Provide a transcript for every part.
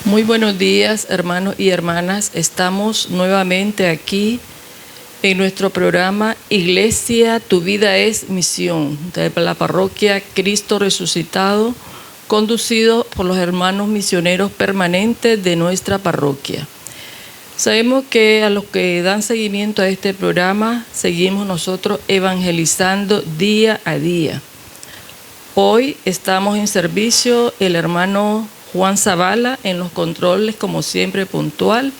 Muy buenos días, hermanos y hermanas. Estamos nuevamente aquí en nuestro programa Iglesia, tu vida es misión, de la parroquia Cristo Resucitado, conducido por los hermanos misioneros permanentes de nuestra parroquia. Sabemos que a los que dan seguimiento a este programa, seguimos nosotros evangelizando día a día. Hoy estamos en servicio el hermano Juan Zavala en los controles, como siempre, puntual.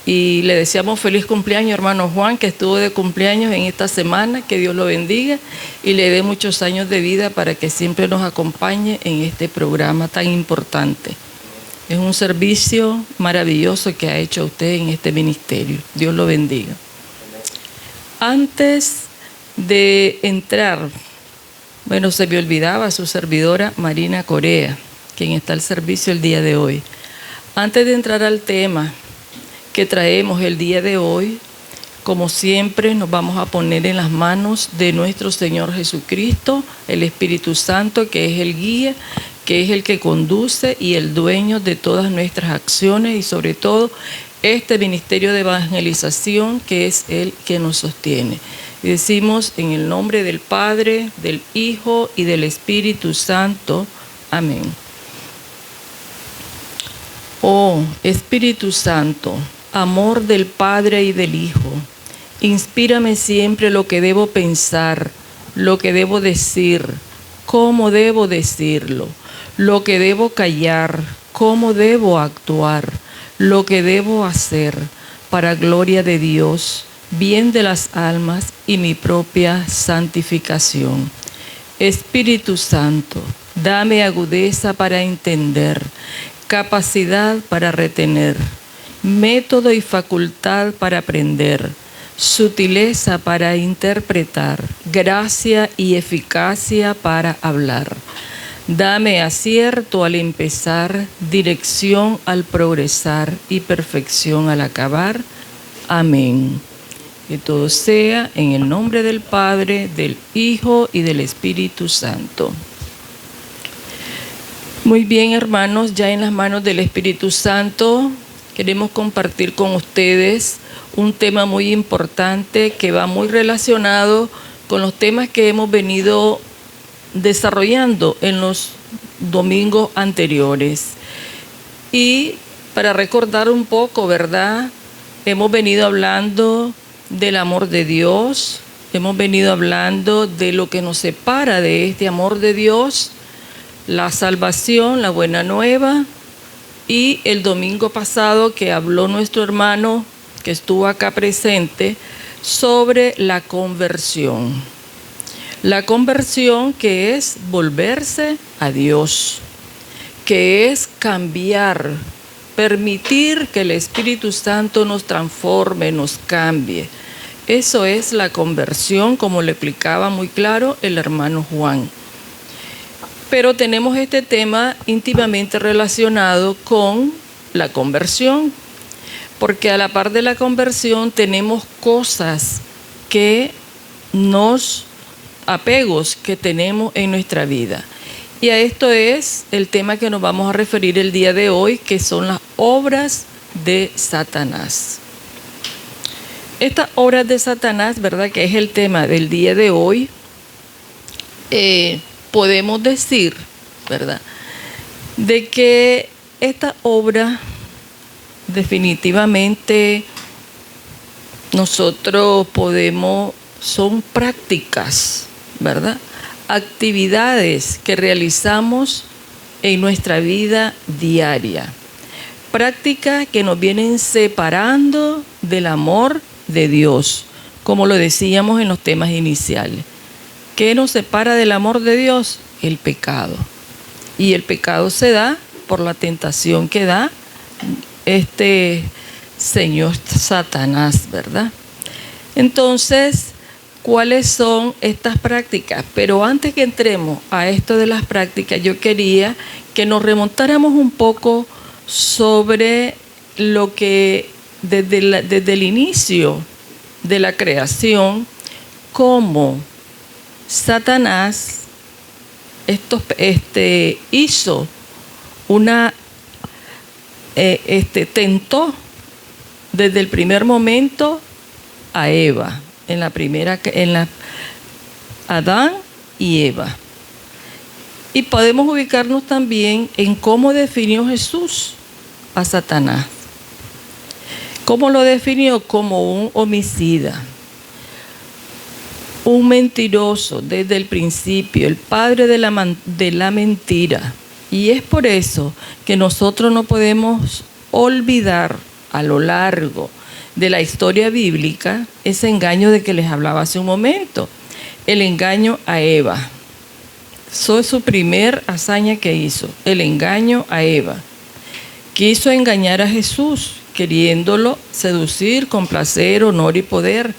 Y le deseamos feliz cumpleaños, hermano Juan, que estuvo de cumpleaños en esta semana. Que Dios lo bendiga y le dé muchos años de vida para que siempre nos acompañe en este programa tan importante. Es un servicio maravilloso que ha hecho usted en este ministerio. Dios lo bendiga. Antes de entrar, se me olvidaba su servidora Marina Corea, quien está al servicio el día de hoy. Antes de entrar al tema que traemos el día de hoy, como siempre nos vamos a poner en las manos de nuestro Señor Jesucristo, el Espíritu Santo, que es el guía, que es el que conduce y el dueño de todas nuestras acciones y sobre todo este ministerio de evangelización que es el que nos sostiene. Y decimos en el nombre del Padre, del Hijo y del Espíritu Santo. Amén. Oh Espíritu Santo, amor del Padre y del Hijo, inspírame siempre lo que debo pensar, lo que debo decir, cómo debo decirlo, lo que debo callar, cómo debo actuar, lo que debo hacer, para gloria de Dios, bien de las almas y mi propia santificación. Espíritu Santo, dame agudeza para entender, capacidad para retener, método y facultad para aprender, sutileza para interpretar, gracia y eficacia para hablar. Dame acierto al empezar, dirección al progresar y perfección al acabar. Amén. Que todo sea en el nombre del Padre, del Hijo y del Espíritu Santo. Muy bien, hermanos, ya en las manos del Espíritu Santo queremos compartir con ustedes un tema muy importante que va muy relacionado con los temas que hemos venido desarrollando en los domingos anteriores. Y para recordar un poco, ¿verdad? Hemos venido hablando del amor de Dios, hemos venido hablando de lo que nos separa de este amor de Dios, la salvación, la buena nueva, y el domingo pasado que habló nuestro hermano que estuvo acá presente sobre la conversión. La conversión, que es volverse a Dios, que es cambiar, permitir que el Espíritu Santo nos transforme, nos cambie. Eso es la conversión, como le explicaba muy claro el hermano Juan. Pero tenemos este tema íntimamente relacionado con la conversión, porque a la par de la conversión tenemos cosas apegos que tenemos en nuestra vida. Y a esto es el tema que nos vamos a referir el día de hoy, que son las obras de Satanás. Estas obras de Satanás, ¿verdad?, que es el tema del día de hoy, podemos decir, ¿verdad?, de que esta obra definitivamente son prácticas, ¿verdad?, actividades que realizamos en nuestra vida diaria, prácticas que nos vienen separando del amor de Dios, como lo decíamos en los temas iniciales. ¿Qué nos separa del amor de Dios? El pecado. Y el pecado se da por la tentación que da este señor Satanás, ¿verdad? Entonces, ¿cuáles son estas prácticas? Pero antes que entremos a esto de las prácticas, yo quería que nos remontáramos un poco sobre lo que desde el inicio de la creación, cómo Satanás hizo una tentó desde el primer momento a Eva, Adán y Eva. Y podemos ubicarnos también en cómo definió Jesús a Satanás. ¿Cómo lo definió? Como un homicida, un mentiroso desde el principio, el padre de la mentira. Y es por eso que nosotros no podemos olvidar a lo largo de la historia bíblica ese engaño de que les hablaba hace un momento, el engaño a Eva. Eso es su primer hazaña que hizo, el engaño a Eva. Quiso engañar a Jesús, queriéndolo seducir con placer, honor y poder,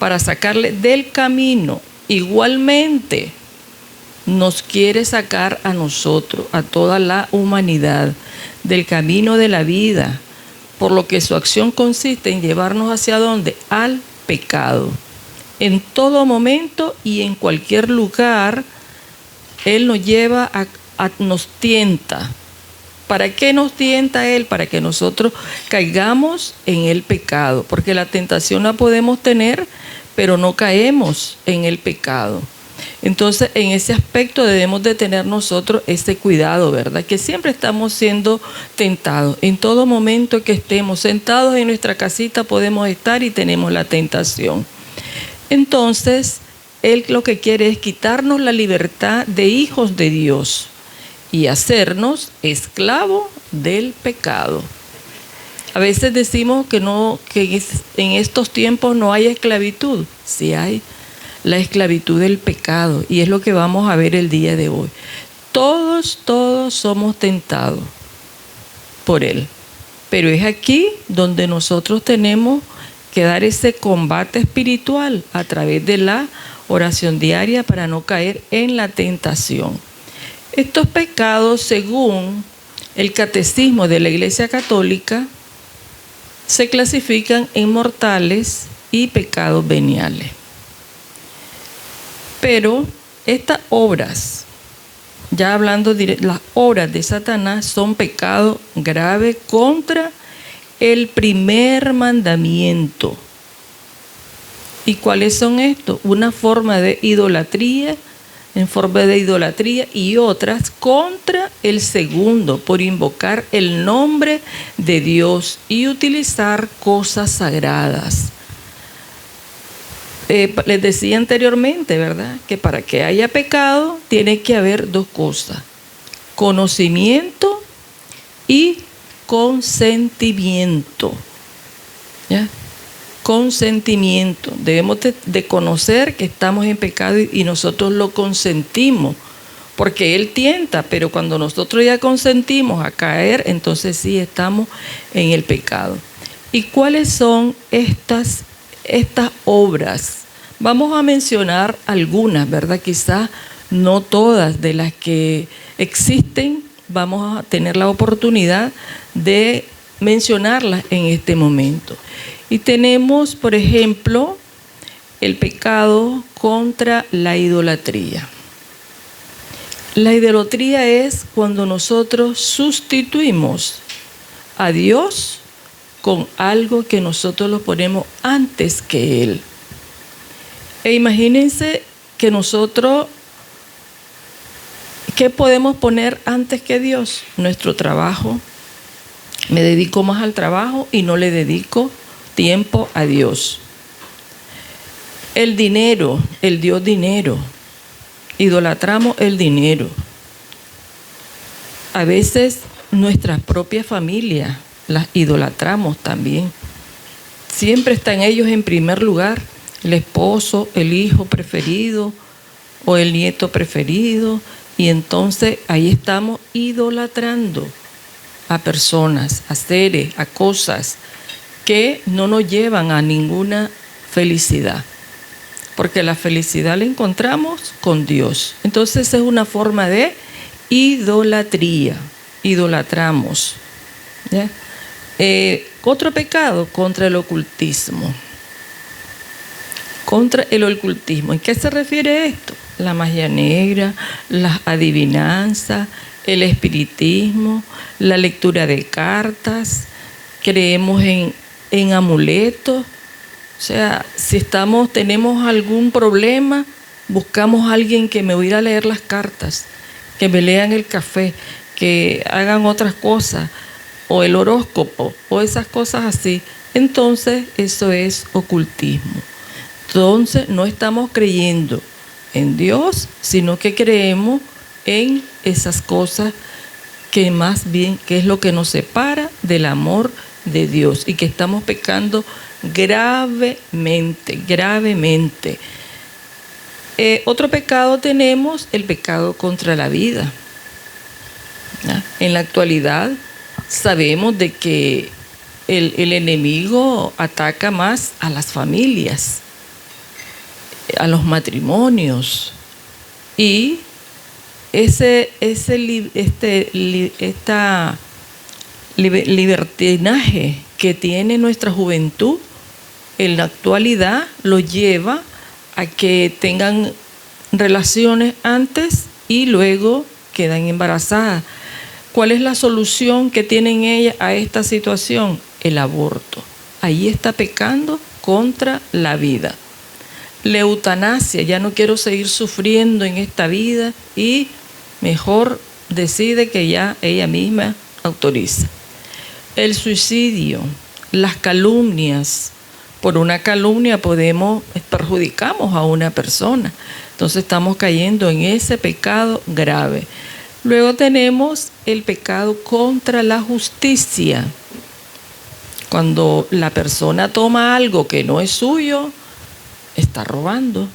para sacarle del camino. Igualmente, nos quiere sacar a nosotros, a toda la humanidad, del camino de la vida, por lo que su acción consiste en llevarnos hacia ¿dónde? Al pecado. En todo momento y en cualquier lugar, Él nos lleva nos tienta. ¿Para qué nos tienta Él? Para que nosotros caigamos en el pecado, porque la tentación la podemos tener, pero no caemos en el pecado. Entonces, en ese aspecto debemos de tener nosotros ese cuidado, ¿verdad? Que siempre estamos siendo tentados. En todo momento que estemos sentados en nuestra casita podemos estar y tenemos la tentación. Entonces, Él lo que quiere es quitarnos la libertad de hijos de Dios y hacernos esclavos del pecado. A veces decimos que en estos tiempos no hay esclavitud. Sí hay la esclavitud del pecado, y es lo que vamos a ver el día de hoy. Todos somos tentados por Él, pero es aquí donde nosotros tenemos que dar ese combate espiritual a través de la oración diaria para no caer en la tentación. Estos pecados, según el catecismo de la Iglesia Católica, se clasifican en mortales y pecados veniales. Pero estas obras, ya hablando de las obras de Satanás, son pecados graves contra el primer mandamiento. ¿Y cuáles son estos? Una forma de idolatría, y otras contra el segundo, por invocar el nombre de Dios y utilizar cosas sagradas. Les decía anteriormente, ¿verdad?, que para que haya pecado tiene que haber dos cosas: conocimiento y consentimiento. ¿Ya? Consentimiento. Debemos de conocer que estamos en pecado y nosotros lo consentimos, porque Él tienta, pero cuando nosotros ya consentimos a caer, entonces sí estamos en el pecado. ¿Y cuáles son estas obras? Vamos a mencionar algunas, ¿verdad? Quizás no todas de las que existen, vamos a tener la oportunidad de mencionarlas en este momento. Y tenemos, por ejemplo, el pecado contra la idolatría. La idolatría es cuando nosotros sustituimos a Dios con algo que nosotros lo ponemos antes que Él. E imagínense que nosotros, ¿qué podemos poner antes que Dios? Nuestro trabajo. Me dedico más al trabajo y no le dedico tiempo a Dios. El dinero, el Dios dinero. Idolatramos el dinero. A veces nuestras propias familias las idolatramos también. Siempre están ellos en primer lugar. El esposo, el hijo preferido o el nieto preferido. Y entonces ahí estamos idolatrando a personas, a seres, a cosas que no nos llevan a ninguna felicidad. Porque la felicidad la encontramos con Dios. Entonces es una forma de idolatría. Idolatramos. ¿Ya? Otro pecado, contra el ocultismo. Contra el ocultismo. ¿En qué se refiere esto? La magia negra, las adivinanzas, el espiritismo, la lectura de cartas, creemos en amuletos. O sea, si tenemos algún problema, buscamos a alguien que me vaya a leer las cartas, que me lean el café, que hagan otras cosas, o el horóscopo, o esas cosas así. Entonces, eso es ocultismo. Entonces, no estamos creyendo en Dios, sino que creemos en esas cosas que más bien, que es lo que nos separa del amor de Dios y que estamos pecando gravemente, gravemente. Otro pecado tenemos, el pecado contra la vida. ¿Ya? En la actualidad sabemos de que el enemigo ataca más a las familias, a los matrimonios, y libertinaje que tiene nuestra juventud en la actualidad lo lleva a que tengan relaciones antes y luego quedan embarazadas. ¿Cuál es la solución que tienen ellas a esta situación? El aborto. Ahí está pecando contra la vida. La eutanasia, ya no quiero seguir sufriendo en esta vida y mejor decide que ya ella misma autoriza. El suicidio, las calumnias. Por una calumnia perjudicamos a una persona. Entonces estamos cayendo en ese pecado grave. Luego tenemos el pecado contra la justicia. Cuando la persona toma algo que no es suyo, está robando.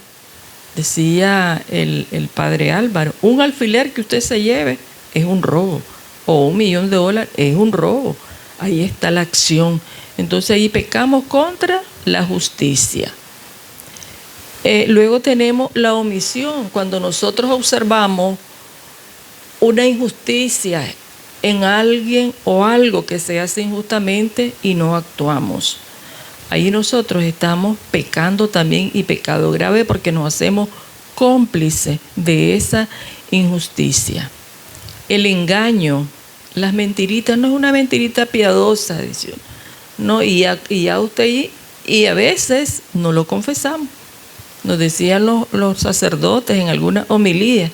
Decía el padre Álvaro, un alfiler que usted se lleve es un robo, o $1.000.000 es un robo. Ahí está la acción. Entonces ahí pecamos contra la justicia. Luego tenemos la omisión. Cuando nosotros observamos una injusticia en alguien o algo que se hace injustamente y no actuamos. Ahí nosotros estamos pecando también, y pecado grave, porque nos hacemos cómplices de esa injusticia. El engaño, las mentiritas, no es una mentirita piadosa, dice, no, y ya usted, y a veces no lo confesamos. Nos decían los sacerdotes en alguna homilía,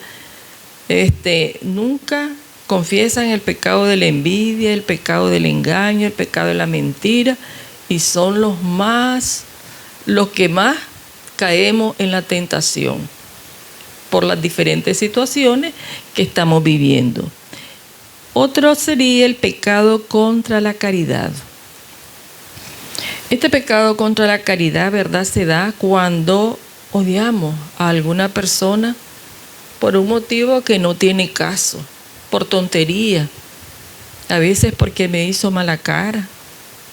nunca confiesan el pecado de la envidia, el pecado del engaño, el pecado de la mentira, y son los que más caemos en la tentación por las diferentes situaciones que estamos viviendo. Otro sería el pecado contra la caridad. Este pecado contra la caridad, ¿verdad?, se da cuando odiamos a alguna persona por un motivo que no tiene caso, por tontería, a veces porque me hizo mala cara,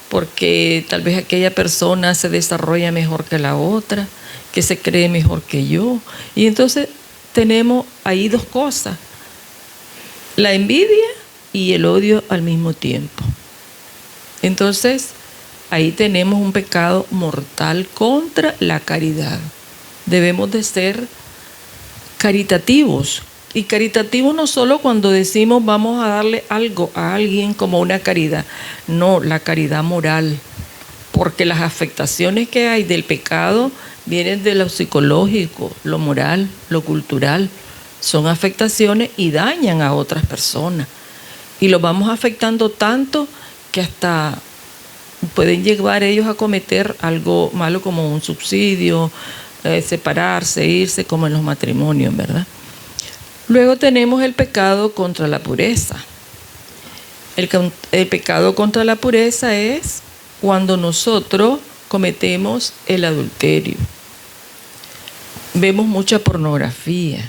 porque tal vez aquella persona se desarrolla mejor que la otra, que se cree mejor que yo. Y entonces tenemos ahí dos cosas, la envidia y el odio al mismo tiempo. Entonces ahí tenemos un pecado mortal contra la caridad. Debemos de ser caritativos. Y caritativos no solo cuando decimos vamos a darle algo a alguien como una caridad. No, la caridad moral. Porque las afectaciones que hay del pecado vienen de lo psicológico, lo moral, lo cultural. Son afectaciones y dañan a otras personas. Y los vamos afectando tanto que hasta pueden llegar ellos a cometer algo malo como un suicidio, separarse, irse, como en los matrimonios, ¿verdad? Luego tenemos el pecado contra la pureza. El pecado contra la pureza es cuando nosotros cometemos el adulterio. Vemos mucha pornografía,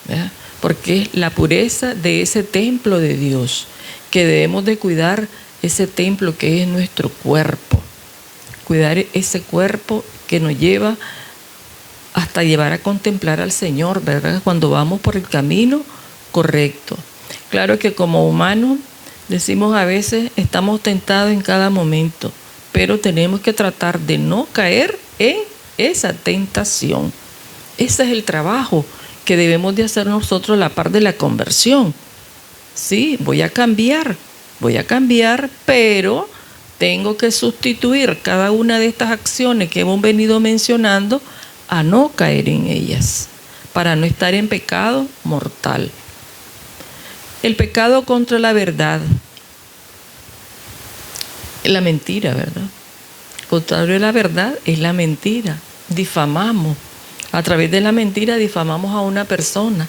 ¿verdad?, porque es la pureza de ese templo de Dios, que debemos de cuidar ese templo que es nuestro cuerpo. Cuidar ese cuerpo que nos lleva hasta llevar a contemplar al Señor, ¿verdad?, cuando vamos por el camino correcto. Claro que como humanos decimos a veces estamos tentados en cada momento, pero tenemos que tratar de no caer en esa tentación. Ese es el trabajo que debemos de hacer nosotros a la par de la conversión. Sí, voy a cambiar, pero tengo que sustituir cada una de estas acciones que hemos venido mencionando a no caer en ellas, para no estar en pecado mortal. El pecado contra la verdad, la mentira, ¿verdad? Contrario a la verdad es la mentira. Difamamos. A través de la mentira difamamos a una persona.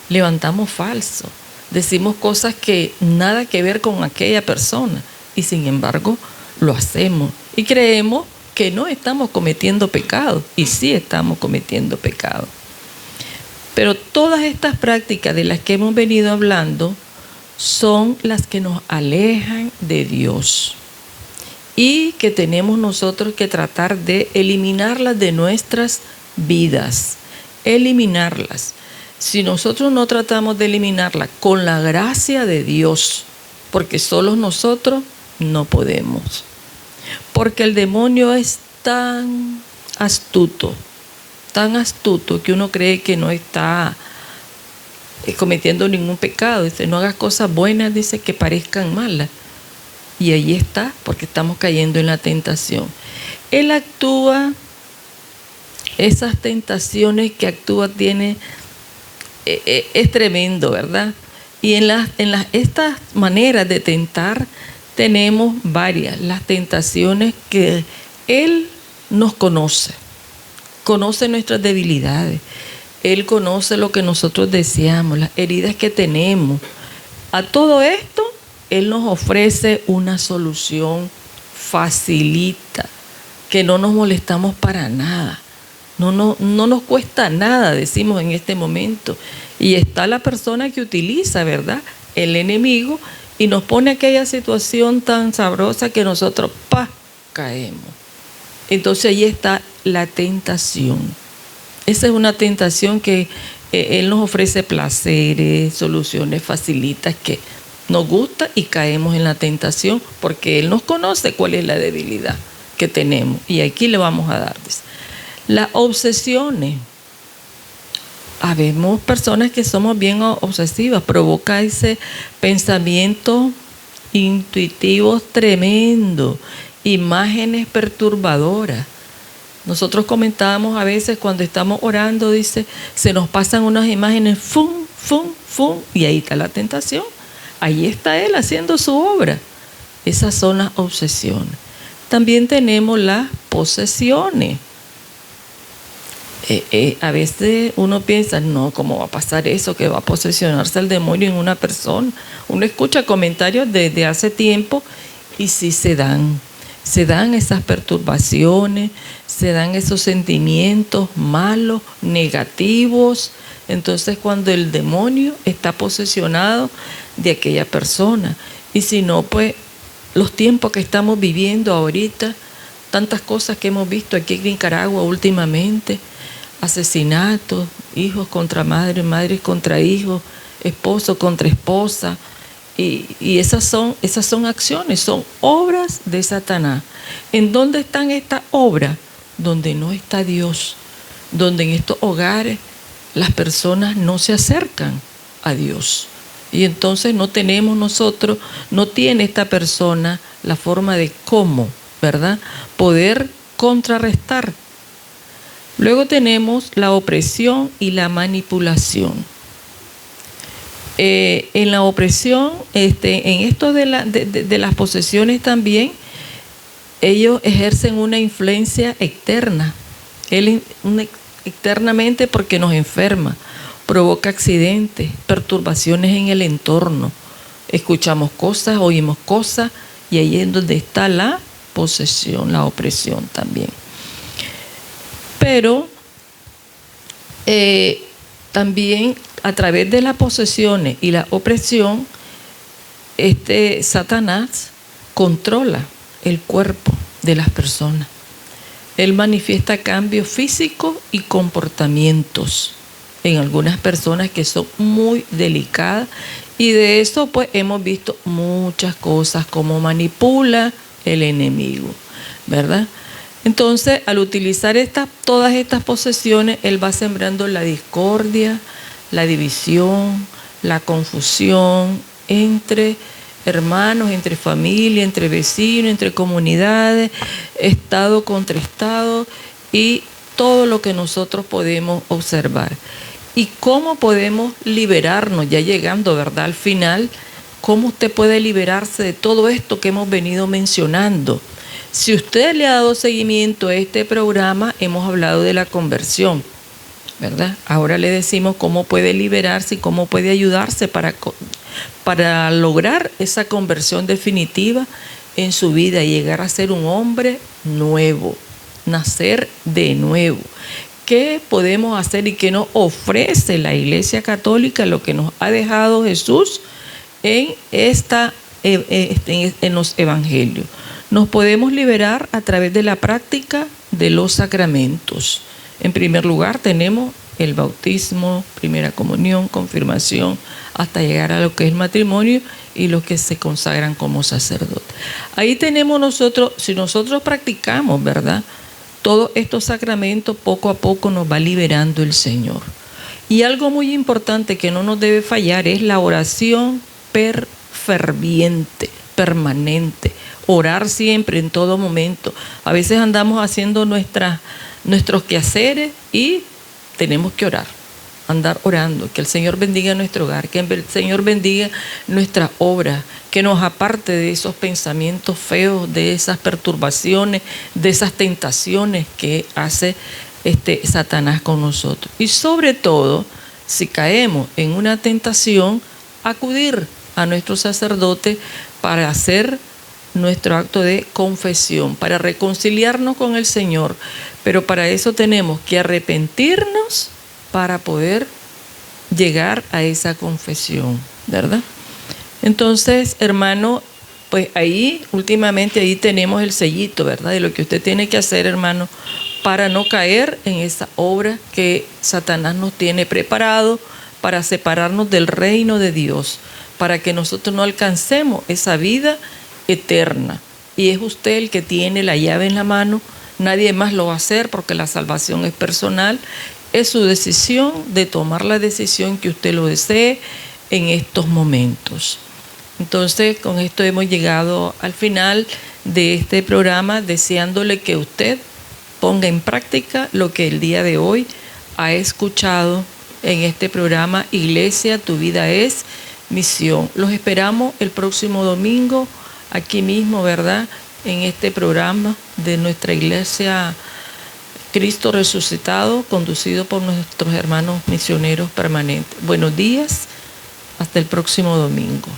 Levantamos falso. Decimos cosas que nada que ver con aquella persona. Y sin embargo, lo hacemos. Y creemos que no estamos cometiendo pecado. Y sí estamos cometiendo pecado. Pero todas estas prácticas de las que hemos venido hablando son las que nos alejan de Dios. Y que tenemos nosotros que tratar de eliminarlas de nuestras vidas. Eliminarlas. Si nosotros no tratamos de eliminarlas con la gracia de Dios, porque solos nosotros no podemos. Porque el demonio es tan astuto que uno cree que no está cometiendo ningún pecado. Dice, no hagas cosas buenas, dice, que parezcan malas. Y ahí está, porque estamos cayendo en la tentación. Él actúa, esas tentaciones que actúa es tremendo, ¿verdad? Y estas maneras de tentar tenemos varias. Las tentaciones que Él nos conoce nuestras debilidades. Él conoce lo que nosotros deseamos, las heridas que tenemos. A todo esto, Él nos ofrece una solución facilita, que no nos molestamos para nada. No nos cuesta nada, decimos en este momento. Y está la persona que utiliza, ¿verdad?, el enemigo, y nos pone aquella situación tan sabrosa que nosotros caemos. Entonces ahí está la tentación. Esa es una tentación que Él nos ofrece placeres, soluciones facilitas que nos gusta y caemos en la tentación porque Él nos conoce cuál es la debilidad que tenemos. Y aquí le vamos a dar. Las obsesiones. Habemos personas que somos bien obsesivas. Provoca ese pensamiento intuitivo tremendo. Imágenes perturbadoras. Nosotros comentábamos a veces cuando estamos orando, dice, se nos pasan unas imágenes, fum, fum, fum, y ahí está la tentación. Ahí está Él haciendo su obra. Esas son las obsesiones. También tenemos las posesiones. A veces uno piensa, no, ¿cómo va a pasar eso? Que va a posesionarse el demonio en una persona. Uno escucha comentarios desde hace tiempo y sí se dan esas perturbaciones, se dan esos sentimientos malos, negativos. Entonces, cuando el demonio está posesionado de aquella persona, y si no, pues los tiempos que estamos viviendo ahorita, tantas cosas que hemos visto aquí en Nicaragua últimamente, asesinatos, hijos contra madres, madres contra hijos, esposo contra esposa. Y esas son acciones, son obras de Satanás. ¿En dónde están estas obras? Donde no está Dios, donde en estos hogares las personas no se acercan a Dios. Y entonces no tiene esta persona la forma de cómo, ¿verdad?, poder contrarrestar. Luego tenemos la opresión y la manipulación. En la opresión, en esto de las posesiones también, ellos ejercen una influencia externa. Externamente porque nos enferma, provoca accidentes, perturbaciones en el entorno. Escuchamos cosas, oímos cosas, y ahí es donde está la posesión, la opresión también. Pero también a través de las posesiones y la opresión, Satanás controla el cuerpo de las personas. Él manifiesta cambios físicos y comportamientos en algunas personas que son muy delicadas, y de eso pues hemos visto muchas cosas, como manipula el enemigo, ¿verdad? Entonces, al utilizar todas estas posesiones, él va sembrando la discordia, la división, la confusión entre hermanos, entre familia, entre vecinos, entre comunidades, estado contra estado y todo lo que nosotros podemos observar. ¿Y cómo podemos liberarnos? Ya llegando, ¿verdad?, al final, ¿cómo usted puede liberarse de todo esto que hemos venido mencionando? Si usted le ha dado seguimiento a este programa, hemos hablado de la conversión, ¿verdad? Ahora le decimos cómo puede liberarse y cómo puede ayudarse para lograr esa conversión definitiva en su vida y llegar a ser un hombre nuevo, nacer de nuevo. ¿Qué podemos hacer y qué nos ofrece la Iglesia Católica, lo que nos ha dejado Jesús en los evangelios? Nos podemos liberar a través de la práctica de los sacramentos. En primer lugar tenemos el bautismo, primera comunión, confirmación, hasta llegar a lo que es el matrimonio y los que se consagran como sacerdotes. Ahí tenemos nosotros, si nosotros practicamos, ¿verdad?, todos estos sacramentos, poco a poco nos va liberando el Señor. Y algo muy importante que no nos debe fallar es la oración ferviente, permanente. Orar siempre, en todo momento. A veces andamos haciendo nuestros quehaceres y tenemos que orar, andar orando. Que el Señor bendiga nuestro hogar, que el Señor bendiga nuestra obra, que nos aparte de esos pensamientos feos, de esas perturbaciones, de esas tentaciones que hace Satanás con nosotros. Y sobre todo, si caemos en una tentación, acudir a nuestro sacerdote para hacer nuestro acto de confesión, para reconciliarnos con el Señor. Pero para eso tenemos que arrepentirnos para poder llegar a esa confesión, ¿verdad? Entonces, hermano, pues últimamente ahí tenemos el sellito, ¿verdad?, de lo que usted tiene que hacer, hermano, para no caer en esa obra que Satanás nos tiene preparado para separarnos del reino de Dios, para que nosotros no alcancemos esa vida eterna. Y es usted el que tiene la llave en la mano, nadie más lo va a hacer porque la salvación es personal. Es su decisión de tomar la decisión que usted lo desee en estos momentos. Entonces, con esto hemos llegado al final de este programa, deseándole que usted ponga en práctica lo que el día de hoy ha escuchado en este programa Iglesia, tu vida es misión. Los esperamos el próximo domingo, aquí mismo, ¿verdad?, en este programa de nuestra Iglesia Cristo Resucitado, conducido por nuestros hermanos misioneros permanentes. Buenos días, hasta el próximo domingo.